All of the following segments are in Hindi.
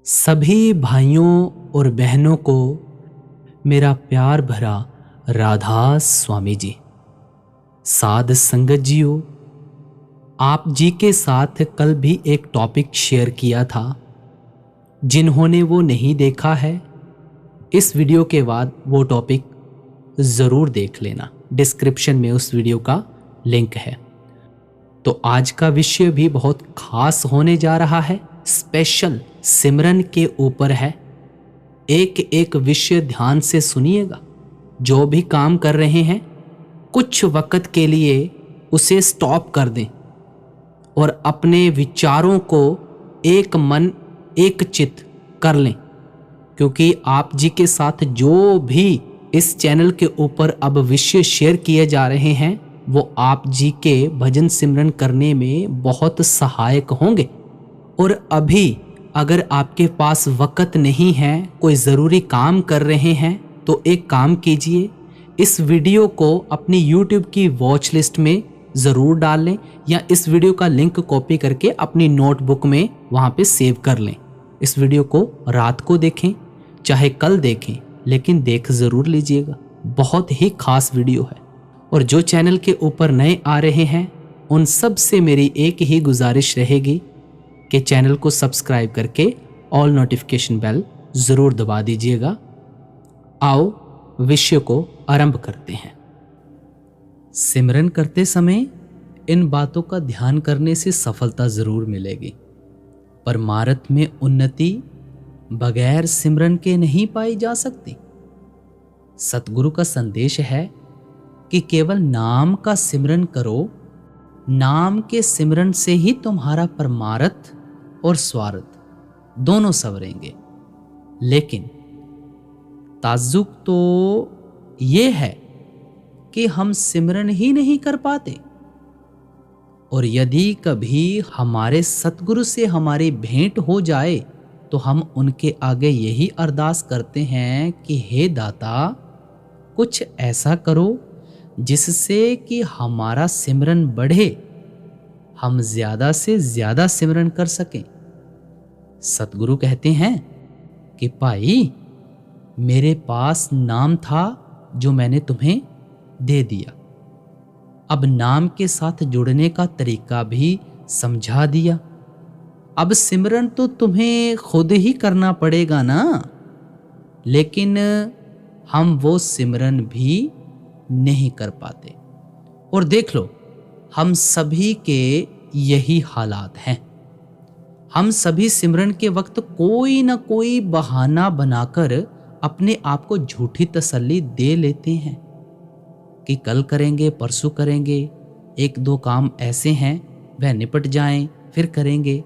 सभी भाइयों और बहनों को मेरा प्यार भरा राधा स्वामी जी। साध संगत जियो, आप जी के साथ कल भी एक टॉपिक शेयर किया था। जिन्होंने वो नहीं देखा है, इस वीडियो के बाद वो टॉपिक ज़रूर देख लेना। डिस्क्रिप्शन में उस वीडियो का लिंक है। तो आज का विषय भी बहुत खास होने जा रहा है। स्पेशल सिमरन के ऊपर है। एक एक विषय ध्यान से सुनिएगा। जो भी काम कर रहे हैं कुछ वक्त के लिए उसे स्टॉप कर दें और अपने विचारों को एक मन एक चित कर लें, क्योंकि आप जी के साथ जो भी इस चैनल के ऊपर अब विषय शेयर किए जा रहे हैं वो आप जी के भजन सिमरन करने में बहुत सहायक होंगे। और अभी अगर आपके पास वक़्त नहीं है, कोई ज़रूरी काम कर रहे हैं, तो एक काम कीजिए, इस वीडियो को अपनी YouTube की वॉच लिस्ट में ज़रूर डाल लें या इस वीडियो का लिंक कॉपी करके अपनी नोटबुक में वहाँ पे सेव कर लें। इस वीडियो को रात को देखें चाहे कल देखें, लेकिन देख ज़रूर लीजिएगा। बहुत ही खास वीडियो है। और जो चैनल के ऊपर नए आ रहे हैं उन सब से मेरी एक ही गुजारिश रहेगी कि चैनल को सब्सक्राइब करके ऑल नोटिफिकेशन बेल ज़रूर दबा दीजिएगा। आओ विषय को आरंभ करते हैं। सिमरन करते समय इन बातों का ध्यान करने से सफलता ज़रूर मिलेगी। परमार्थ में उन्नति बगैर सिमरन के नहीं पाई जा सकती। सतगुरु का संदेश है कि केवल नाम का सिमरन करो। नाम के सिमरन से ही तुम्हारा परमार्थ और स्वार्थ दोनों संवरेंगे। लेकिन ताज्जुब तो ये है कि हम सिमरन ही नहीं कर पाते। और यदि कभी हमारे सतगुरु से हमारी भेंट हो जाए तो हम उनके आगे यही अरदास करते हैं कि हे दाता, कुछ ऐसा करो जिससे कि हमारा सिमरन बढ़े, हम ज्यादा से ज्यादा सिमरन कर सकें। सतगुरु कहते हैं कि भाई, मेरे पास नाम था जो मैंने तुम्हें दे दिया। अब नाम के साथ जुड़ने का तरीका भी समझा दिया। अब सिमरन तो तुम्हें खुद ही करना पड़ेगा ना। लेकिन हम वो सिमरन भी नहीं कर पाते। और देख लो, हम सभी के यही हालात हैं। हम सभी सिमरन के वक्त कोई ना कोई बहाना बनाकर अपने आप को झूठी तसल्ली दे लेते हैं कि कल करेंगे, परसों करेंगे, एक दो काम ऐसे हैं वह निपट जाएं, फिर करेंगे।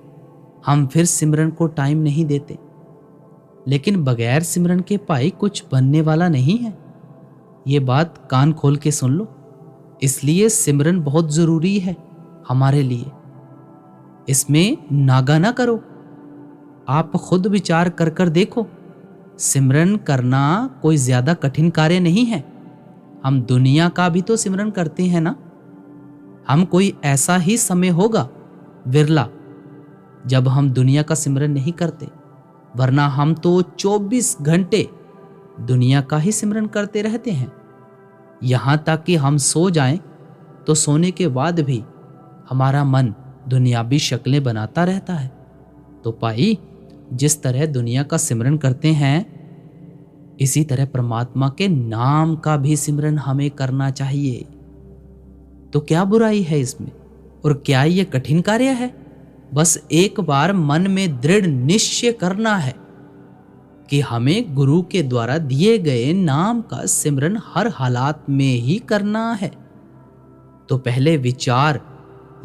हम फिर सिमरन को टाइम नहीं देते। लेकिन बगैर सिमरन के भाई कुछ बनने वाला नहीं है। ये बात कान खोल के सुन लो। इसलिए सिमरन बहुत ज़रूरी है हमारे लिए। इसमें नागा ना करो। आप खुद विचार कर कर देखो। सिमरन करना कोई ज़्यादा कठिन कार्य नहीं है। हम दुनिया का भी तो सिमरन करते हैं ना। हम कोई ऐसा ही समय होगा विरला जब हम दुनिया का सिमरन नहीं करते, वरना हम तो 24 घंटे दुनिया का ही सिमरन करते रहते हैं। यहाँ तक कि हम सो जाएं तो सोने के बाद भी हमारा मन दुनियावी शक्लें बनाता रहता है। तो भाई, जिस तरह दुनिया का सिमरन करते हैं, इसी तरह परमात्मा के नाम का भी सिमरन हमें करना चाहिए। तो क्या बुराई है इसमें? और क्या ये कठिन कार्य है? बस एक बार मन में दृढ़ निश्चय करना है कि हमें गुरु के द्वारा दिए गए नाम का सिमरन हर हालात में ही करना है। तो पहले विचार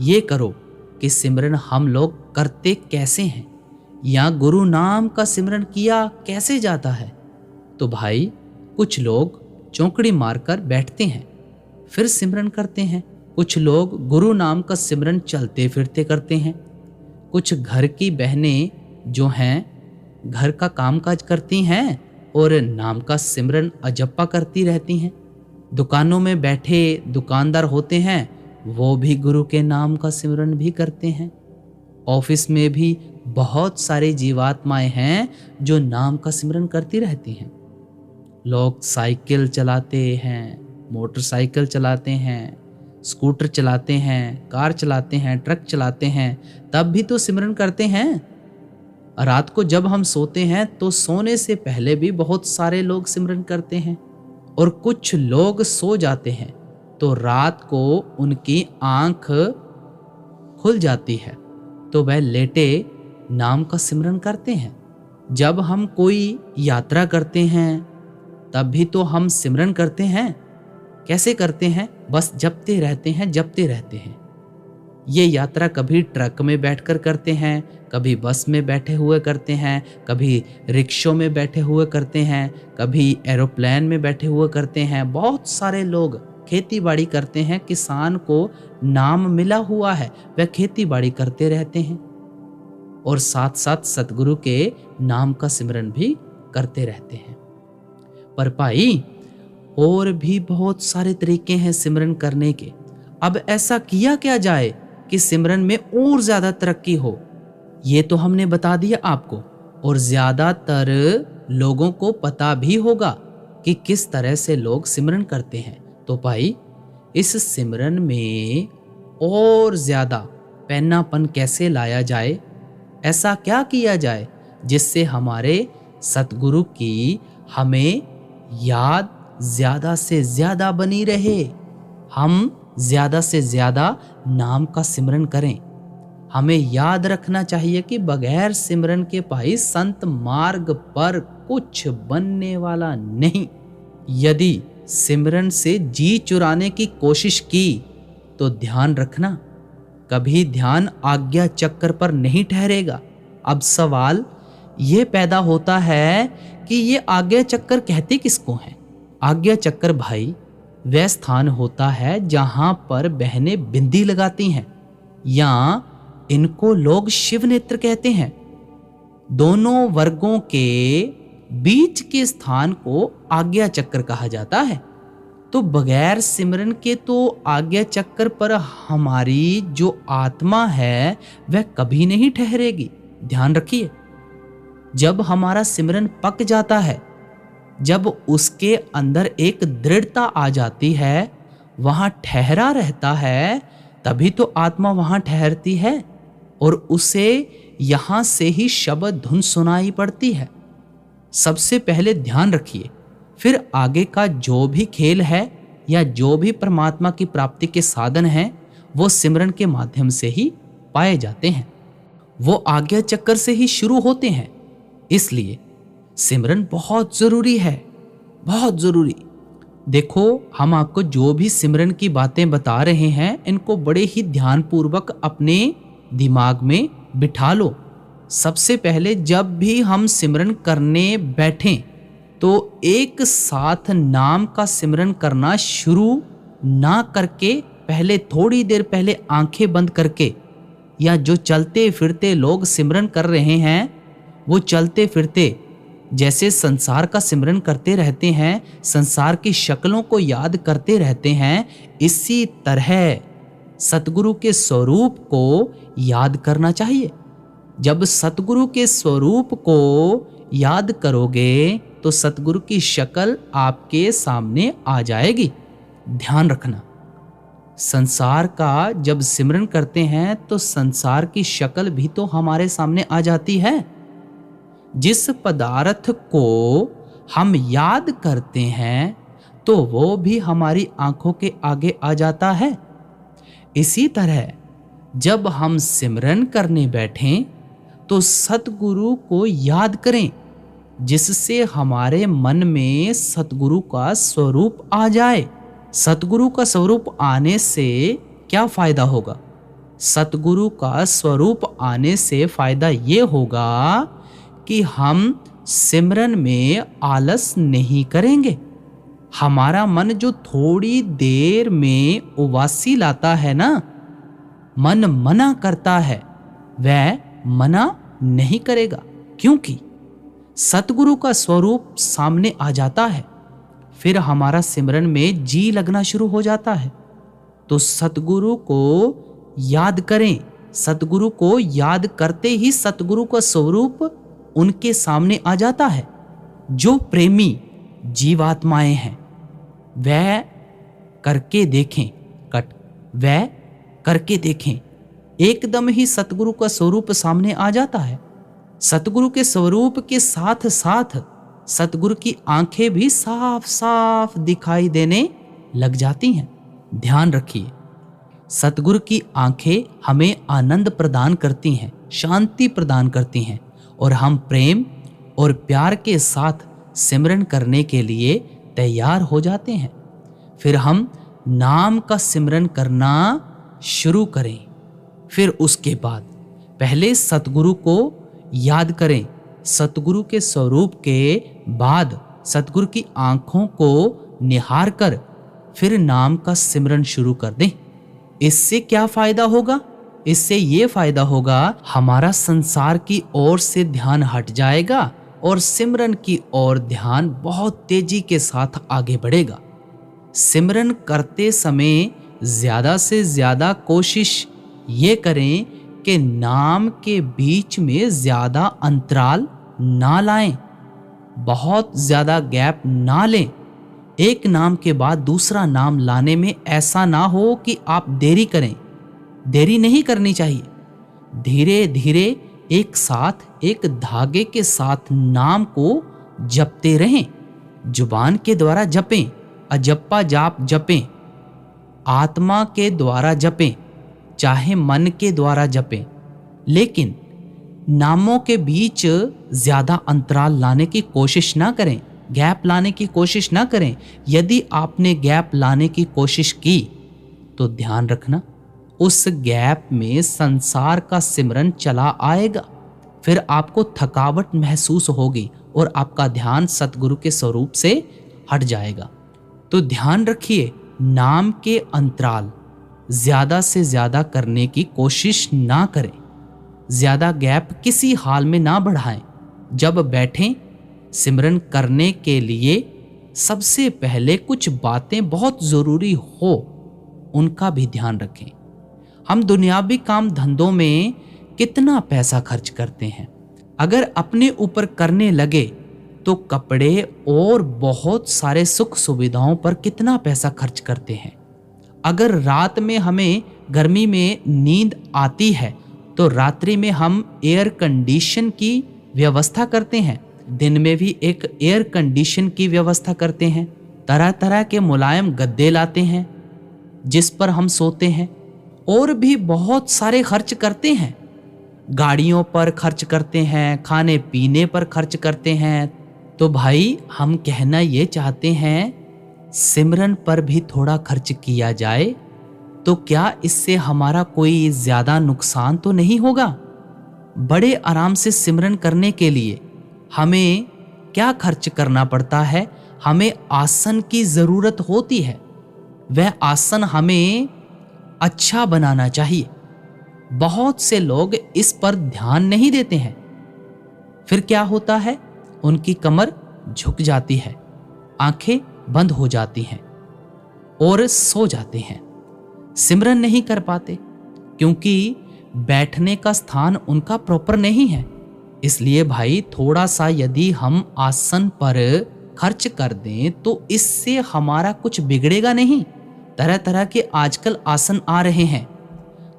ये करो कि सिमरन हम लोग करते कैसे हैं, या गुरु नाम का सिमरन किया कैसे जाता है। तो भाई, कुछ लोग चौकड़ी मारकर बैठते हैं फिर सिमरन करते हैं। कुछ लोग गुरु नाम का सिमरन चलते फिरते करते हैं। कुछ घर की बहनें जो हैं घर का कामकाज करती हैं और नाम का सिमरन अजप्पा करती रहती हैं। दुकानों में बैठे दुकानदार होते हैं, वो भी गुरु के नाम का सिमरन भी करते हैं। ऑफिस में भी बहुत सारे जीवात्माएं हैं जो नाम का सिमरन करती रहती हैं। लोग साइकिल चलाते हैं, मोटरसाइकिल चलाते हैं, स्कूटर चलाते हैं, कार चलाते हैं, ट्रक चलाते हैं, तब भी तो सिमरन करते हैं। रात को जब हम सोते हैं तो सोने से पहले भी बहुत सारे लोग सिमरन करते हैं। और कुछ लोग सो जाते हैं तो रात को उनकी आंख खुल जाती है तो वह लेटे नाम का सिमरन करते हैं। जब हम कोई यात्रा करते हैं तब भी तो हम सिमरन करते हैं। कैसे करते हैं? बस जपते रहते हैं, जपते रहते हैं। ये यात्रा कभी ट्रक में बैठकर करते हैं, कभी बस में बैठे हुए करते हैं, कभी रिक्शों में बैठे हुए करते हैं, कभी एरोप्लेन में बैठे हुए करते हैं। बहुत सारे लोग खेती बाड़ी करते हैं। किसान को नाम मिला हुआ है, वह खेती बाड़ी करते रहते हैं और साथ साथ सतगुरु के नाम का सिमरन भी करते रहते हैं। पर भाई, और भी बहुत सारे तरीके हैं सिमरन करने के। अब ऐसा किया क्या जाए कि सिमरन में और ज्यादा तरक्की हो? ये तो हमने बता दिया आपको, और ज्यादातर लोगों को पता भी होगा कि किस तरह से लोग सिमरन करते हैं। तो भाई, इस सिमरन में और ज्यादा पैनापन कैसे लाया जाए? ऐसा क्या किया जाए जिससे हमारे सतगुरु की हमें याद ज्यादा से ज्यादा बनी रहे, हम ज्यादा से ज्यादा नाम का सिमरन करें। हमें याद रखना चाहिए कि बगैर सिमरन के भाई संत मार्ग पर कुछ बनने वाला नहीं। यदि सिमरन से जी चुराने की कोशिश की तो ध्यान रखना, कभी ध्यान आज्ञा चक्र पर नहीं ठहरेगा। अब सवाल ये पैदा होता है कि ये आज्ञा चक्र कहते किसको हैं? आज्ञा चक्र भाई वह स्थान होता है जहां पर बहनें बिंदी लगाती हैं, या इनको लोग शिव नेत्र कहते हैं। दोनों वर्गों के बीच के स्थान को आज्ञा चक्र कहा जाता है। तो बगैर सिमरन के तो आज्ञा चक्र पर हमारी जो आत्मा है वह कभी नहीं ठहरेगी। ध्यान रखिए, जब हमारा सिमरन पक जाता है, जब उसके अंदर एक दृढ़ता आ जाती है, वहां ठहरा रहता है, तभी तो आत्मा वहां ठहरती है और उसे यहां से ही शब्द धुन सुनाई पड़ती है। सबसे पहले ध्यान रखिए, फिर आगे का जो भी खेल है या जो भी परमात्मा की प्राप्ति के साधन हैं, वो सिमरन के माध्यम से ही पाए जाते हैं। वो आज्ञा चक्र से ही शुरू होते हैं। इसलिए सिमरन बहुत जरूरी है, बहुत जरूरी। देखो, हम आपको जो भी सिमरन की बातें बता रहे हैं, इनको बड़े ही ध्यानपूर्वक अपने दिमाग में बिठा लो। सबसे पहले जब भी हम सिमरन करने बैठें तो एक साथ नाम का सिमरन करना शुरू ना करके पहले थोड़ी देर पहले आंखें बंद करके, या जो चलते फिरते लोग सिमरन कर रहे हैं वो चलते फिरते जैसे संसार का सिमरन करते रहते हैं, संसार की शक्लों को याद करते रहते हैं, इसी तरह सतगुरु के स्वरूप को याद करना चाहिए। जब सतगुरु के स्वरूप को याद करोगे तो सतगुरु की शक्ल आपके सामने आ जाएगी। ध्यान रखना, संसार का जब सिमरन करते हैं तो संसार की शक्ल भी तो हमारे सामने आ जाती है। जिस पदार्थ को हम याद करते हैं तो वो भी हमारी आंखों के आगे आ जाता है। इसी तरह जब हम सिमरन करने बैठें तो सतगुरु को याद करें, जिससे हमारे मन में सतगुरु का स्वरूप आ जाए। सतगुरु का स्वरूप आने से क्या फायदा होगा? सतगुरु का स्वरूप आने से फायदा ये होगा कि हम सिमरन में आलस नहीं करेंगे। हमारा मन जो थोड़ी देर में उबासी लाता है ना, मन मना करता है, वह मना नहीं करेगा, क्योंकि सतगुरु का स्वरूप सामने आ जाता है। फिर हमारा सिमरन में जी लगना शुरू हो जाता है। तो सतगुरु को याद करें, सतगुरु को याद करते ही सतगुरु का स्वरूप उनके सामने आ जाता है। जो प्रेमी जीवात्माएं हैं वह करके देखें, वह करके देखें, एकदम ही सतगुरु का स्वरूप सामने आ जाता है। सतगुरु के स्वरूप के साथ साथ सतगुरु की आंखें भी साफ साफ दिखाई देने लग जाती हैं। ध्यान रखिए, सतगुरु की आंखें हमें आनंद प्रदान करती हैं, शांति प्रदान करती हैं और हम प्रेम और प्यार के साथ सिमरन करने के लिए तैयार हो जाते हैं। फिर हम नाम का सिमरन करना शुरू करें। फिर उसके बाद पहले सतगुरु को याद करें। सतगुरु के स्वरूप के बाद सतगुरु की आंखों को निहार कर फिर नाम का सिमरन शुरू कर दें। इससे क्या फायदा होगा? इससे ये फायदा होगा, हमारा संसार की ओर से ध्यान हट जाएगा और सिमरन की ओर ध्यान बहुत तेजी के साथ आगे बढ़ेगा। सिमरन करते समय ज्यादा से ज्यादा कोशिश ये करें कि नाम के बीच में ज्यादा अंतराल ना लाएं, बहुत ज्यादा गैप ना लें। एक नाम के बाद दूसरा नाम लाने में ऐसा ना हो कि आप देरी करें। देरी नहीं करनी चाहिए। धीरे धीरे एक साथ एक धागे के साथ नाम को जपते रहें। जुबान के द्वारा जपें, अजप्पा जाप जपें, आत्मा के द्वारा जपें, चाहे मन के द्वारा जपें, लेकिन नामों के बीच ज्यादा अंतराल लाने की कोशिश ना करें, गैप लाने की कोशिश ना करें। यदि आपने गैप लाने की कोशिश की तो ध्यान रखना उस गैप में संसार का सिमरन चला आएगा। फिर आपको थकावट महसूस होगी और आपका ध्यान सतगुरु के स्वरूप से हट जाएगा। तो ध्यान रखिए, नाम के अंतराल ज्यादा से ज्यादा करने की कोशिश ना करें। ज्यादा गैप किसी हाल में ना बढ़ाएं। जब बैठें सिमरन करने के लिए सबसे पहले कुछ बातें बहुत जरूरी हो उनका भी ध्यान रखें। हम दुनियावी काम धंधों में कितना पैसा खर्च करते हैं। अगर अपने ऊपर करने लगे तो कपड़े और बहुत सारे सुख सुविधाओं पर कितना पैसा खर्च करते हैं। अगर रात में हमें गर्मी में नींद आती है तो रात्रि में हम एयर कंडीशन की व्यवस्था करते हैं। दिन में भी एक एयर कंडीशन की व्यवस्था करते हैं। तरह तरह के मुलायम गद्दे लाते हैं जिस पर हम सोते हैं। और भी बहुत सारे खर्च करते हैं। गाड़ियों पर खर्च करते हैं, खाने पीने पर खर्च करते हैं। तो भाई हम कहना ये चाहते हैं, सिमरन पर भी थोड़ा खर्च किया जाए तो क्या इससे हमारा कोई ज्यादा नुकसान तो नहीं होगा? बड़े आराम से सिमरन करने के लिए हमें क्या खर्च करना पड़ता है? हमें आसन की जरूरत होती है। वह आसन हमें अच्छा बनाना चाहिए। बहुत से लोग इस पर ध्यान नहीं देते हैं। फिर क्या होता है? उनकी कमर झुक जाती है, आंखें बंद हो जाती हैं और सो जाते हैं। सिमरन नहीं कर पाते क्योंकि बैठने का स्थान उनका प्रॉपर नहीं है। इसलिए भाई थोड़ा सा यदि हम आसन पर खर्च कर दें तो इससे हमारा कुछ बिगड़ेगा नहीं। तरह तरह के आजकल आसन आ रहे हैं।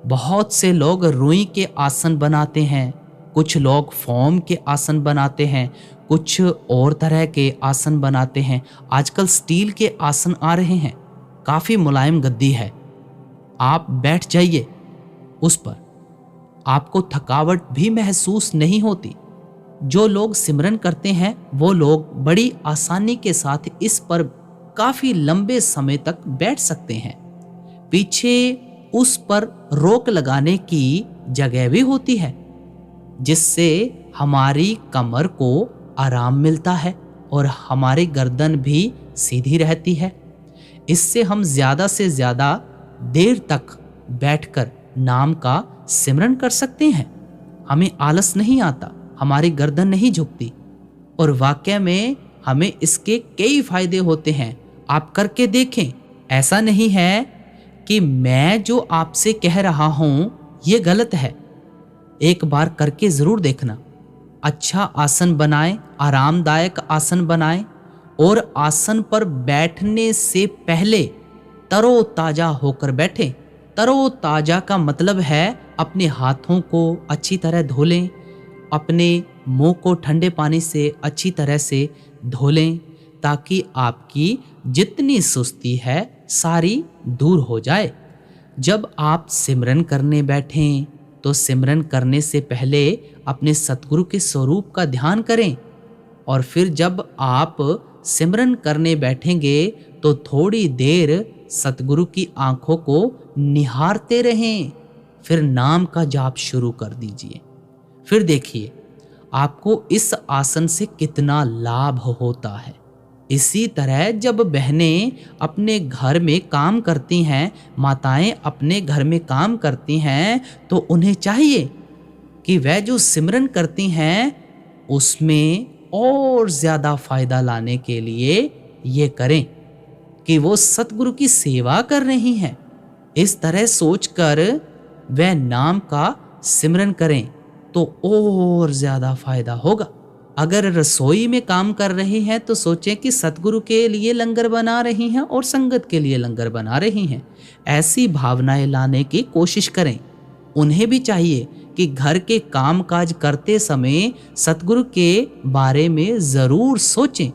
बहुत से लोग रुई के आसन बनाते हैं, कुछ लोग फोम के आसन बनाते हैं, कुछ और तरह के आसन बनाते हैं। आजकल स्टील के आसन आ रहे हैं, काफ़ी मुलायम गद्दी है। आप बैठ जाइए उस पर, आपको थकावट भी महसूस नहीं होती। जो लोग सिमरन करते हैं वो लोग बड़ी आसानी के साथ इस पर काफ़ी लंबे समय तक बैठ सकते हैं। पीछे उस पर रोक लगाने की जगह भी होती है जिससे हमारी कमर को आराम मिलता है और हमारी गर्दन भी सीधी रहती है। इससे हम ज़्यादा से ज़्यादा देर तक बैठकर नाम का सिमरन कर सकते हैं। हमें आलस नहीं आता, हमारी गर्दन नहीं झुकती और वाकई में हमें इसके कई फायदे होते हैं। आप करके देखें। ऐसा नहीं है कि मैं जो आपसे कह रहा हूं ये गलत है। एक बार करके ज़रूर देखना। अच्छा आसन बनाएं, आरामदायक आसन बनाएं और आसन पर बैठने से पहले तरोताज़ा होकर बैठें। तरोताज़ा का मतलब है अपने हाथों को अच्छी तरह धो लें, अपने मुंह को ठंडे पानी से अच्छी तरह से धो लें, ताकि आपकी जितनी सुस्ती है सारी दूर हो जाए। जब आप सिमरन करने बैठें तो सिमरन करने से पहले अपने सतगुरु के स्वरूप का ध्यान करें, और फिर जब आप सिमरन करने बैठेंगे तो थोड़ी देर सतगुरु की आंखों को निहारते रहें। फिर नाम का जाप शुरू कर दीजिए। फिर देखिए आपको इस आसन से कितना लाभ होता है। इसी तरह जब बहनें अपने घर में काम करती हैं, माताएं अपने घर में काम करती हैं, तो उन्हें चाहिए कि वह जो सिमरन करती हैं उसमें और ज़्यादा फायदा लाने के लिए ये करें कि वो सतगुरु की सेवा कर रही हैं। इस तरह सोचकर वह नाम का सिमरन करें तो और ज़्यादा फायदा होगा। अगर रसोई में काम कर रही हैं तो सोचें कि सतगुरु के लिए लंगर बना रही हैं और संगत के लिए लंगर बना रही हैं। ऐसी भावनाएं लाने की कोशिश करें। उन्हें भी चाहिए कि घर के काम काज करते समय सतगुरु के बारे में ज़रूर सोचें।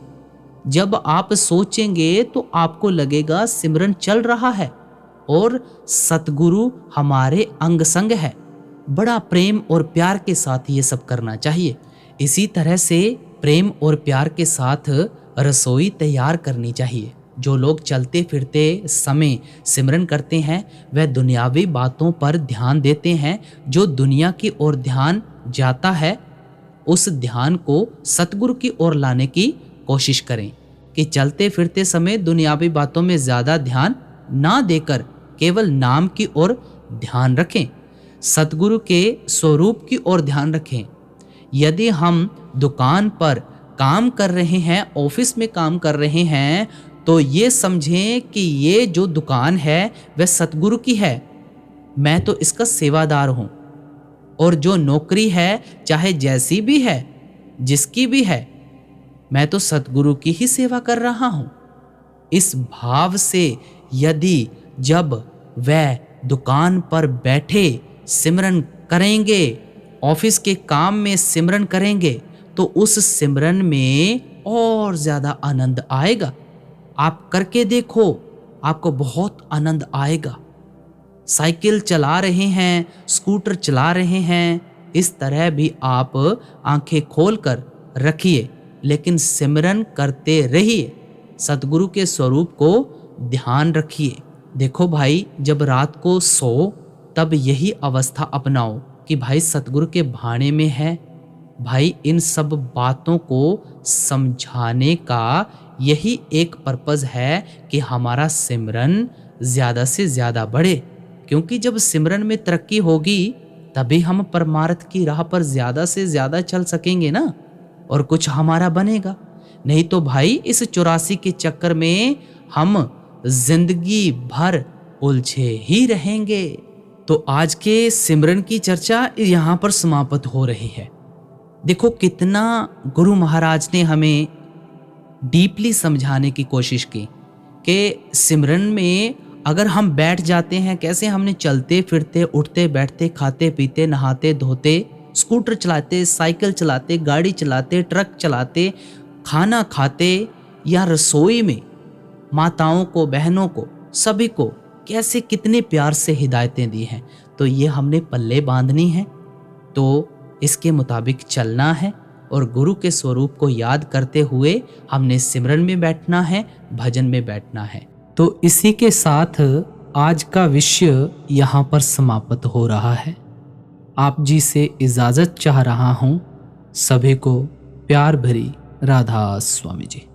जब आप सोचेंगे तो आपको लगेगा सिमरन चल रहा है और सतगुरु हमारे अंग संग है। बड़ा प्रेम और प्यार के साथ ये सब करना चाहिए। इसी तरह से प्रेम और प्यार के साथ रसोई तैयार करनी चाहिए। जो लोग चलते फिरते समय सिमरन करते हैं वह दुनियावी बातों पर ध्यान देते हैं। जो दुनिया की ओर ध्यान जाता है उस ध्यान को सतगुरु की ओर लाने की कोशिश करें कि चलते फिरते समय दुनियावी बातों में ज़्यादा ध्यान ना देकर केवल नाम की ओर ध्यान रखें, सतगुरु के स्वरूप की ओर ध्यान रखें। यदि हम दुकान पर काम कर रहे हैं, ऑफिस में काम कर रहे हैं, तो ये समझें कि ये जो दुकान है वह सतगुरु की है, मैं तो इसका सेवादार हूँ। और जो नौकरी है चाहे जैसी भी है, जिसकी भी है, मैं तो सतगुरु की ही सेवा कर रहा हूँ। इस भाव से यदि जब वह दुकान पर बैठे सिमरन करेंगे, ऑफिस के काम में सिमरन करेंगे, तो उस सिमरन में और ज़्यादा आनंद आएगा। आप करके देखो, आपको बहुत आनंद आएगा। साइकिल चला रहे हैं, स्कूटर चला रहे हैं, इस तरह भी आप आंखें खोलकर रखिए, लेकिन सिमरन करते रहिए। सतगुरु के स्वरूप को ध्यान रखिए। देखो भाई, जब रात को सो तब यही अवस्था अपनाओ कि भाई सतगुरु के भाने में है। भाई इन सब बातों को समझाने का यही एक पर्पज़ है कि हमारा सिमरन ज़्यादा से ज़्यादा बढ़े, क्योंकि जब सिमरन में तरक्की होगी तभी हम परमार्थ की राह पर ज़्यादा से ज़्यादा चल सकेंगे ना, और कुछ हमारा बनेगा। नहीं तो भाई इस 84 के चक्कर में हम जिंदगी भर उलझे ही रहेंगे। तो आज के सिमरन की चर्चा यहाँ पर समाप्त हो रही है। देखो कितना गुरु महाराज ने हमें डीपली समझाने की कोशिश की कि सिमरन में अगर हम बैठ जाते हैं, कैसे हमने चलते फिरते, उठते बैठते, खाते पीते, नहाते धोते, स्कूटर चलाते, साइकिल चलाते, गाड़ी चलाते, ट्रक चलाते, खाना खाते या रसोई में माताओं को, बहनों को, सभी को कैसे कितने प्यार से हिदायतें दी हैं, तो ये हमने पल्ले बांधनी है। तो इसके मुताबिक चलना है और गुरु के स्वरूप को याद करते हुए हमने सिमरन में बैठना है, भजन में बैठना है। तो इसी के साथ आज का विषय यहाँ पर समाप्त हो रहा है। आप जी से इजाज़त चाह रहा हूँ। सभी को प्यार भरी राधा स्वामी जी।